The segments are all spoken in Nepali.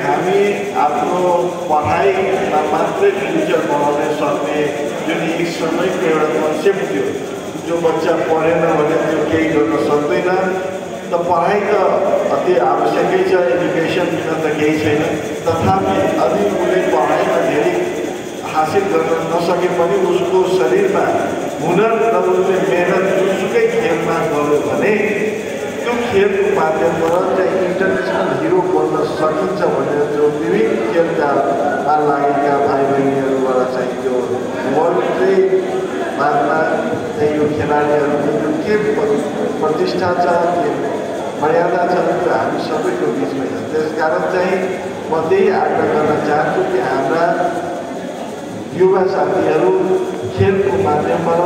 हामी आफ्नो पढाइमा मात्रै फ्युचर बनाउन सक्ने जुन एक समयको एउटा कन्सेप्ट थियो, जो बच्चा पढेन भने त्यो केही गर्न सक्दैन। त पढाइ त अति आवश्यकै छ, एजुकेसन बिना त केही छैन। तथापि यदि उसले पढाइमा धेरै हासिल गर्न नसके पनि उसको शरीरमा हुनर र उसले मेहनत जुनसुकै खेलमा गर्यो भने त्यो खेलको माध्यमबाट चाहिँ इन्टरनेसनल हिरो बन्न सकिन्छ भनेर जो विभिन्न खेलका लागेका भाइ बहिनीहरूबाट चाहिँ त्यो वर्ल्डकै बादमा चाहिँ यो खेलाडीहरूको जो के प्रतिष्ठा छ, के मर्यादा छ, त्यो हामी सबैको बिचमै छ। त्यसकारण चाहिँ म त्यही आग्रह गर्न चाहन्छु कि हाम्रा युवा साथीहरू खेलको माध्यमबाट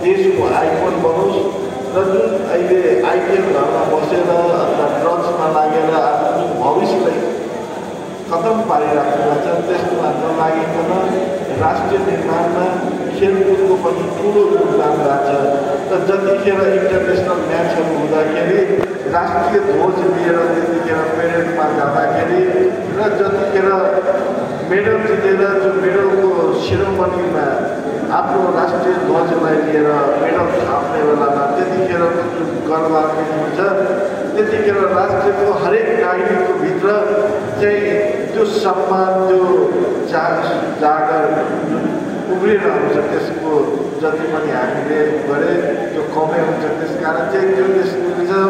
देशको आइकन बनोस् र जुन अहिले आइपिएल घरमा बसेर अथवा ड्रग्समा लागेर आफ्नो भविष्यलाई खतम पारिराख्नु छ, त्यसमा नलागिकन राष्ट्रिय निर्माणमा खेलकुदको पनि ठुलो योगदान राख्छ। र जतिखेर इन्टरनेसनल म्याचहरू हुँदाखेरि राष्ट्रिय ध्वज लिएर त्यतिखेर पेरेडमा जाँदाखेरि र जतिखेर मेडल जितेर जो मेडलको सेरोमनीमा आफ्नो राष्ट्रिय ध्वजलाई लिएर मेडल थाप्ने बेलामा त्यतिखेरको जुन गर्वान्वित हुन्छ, त्यतिखेर राष्ट्रको हरेक नागरिकको भित्र चाहिँ त्यो सम्मान, त्यो जागर जुन उब्रिएर आउँछ, त्यसको जति पनि हामीले गरे त्यो कमै हुन्छ। त्यसकारण चाहिँ त्यो नेसनलिजम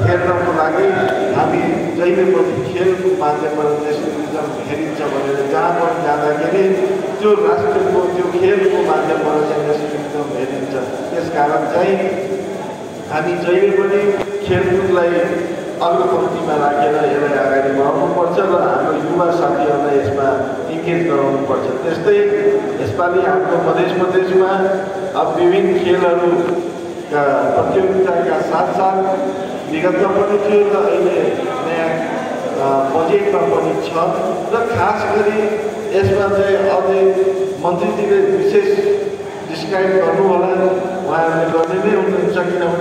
हेर्नको लागि हामी जहिले पनि खेलको माध्यमबाट नेसनलिजम हेरिन्छ भनेर जहाँ पनि जाँदाखेरि त्यो राष्ट्रको त्यो खेलको माध्यमबाट चाहिँ नेसनलिजम हेरिन्छ। त्यसकारण चाहिँ हामी जहिले पनि खेलकुदलाई अग्रपङ्क्तिमा राखेर यसलाई अगाडि बढाउनुपर्छ र हाम्रो युवा साथीहरूलाई यसमा इन्गेज गराउनुपर्छ। त्यस्तै यसपालि हाम्रो मध्य प्रदेशमा अब विभिन्न खेलहरूका प्रतियोगिताका साथसाथ विगतमा पनि थियो र अहिले नयाँ बजेटमा पनि छ र खास गरी यसमा चाहिँ अझै मन्त्रीजीले विशेष डिस्क्राइब गर्नु होला, उहाँहरूले गर्ने नै हुनुहुन्छ। किनभने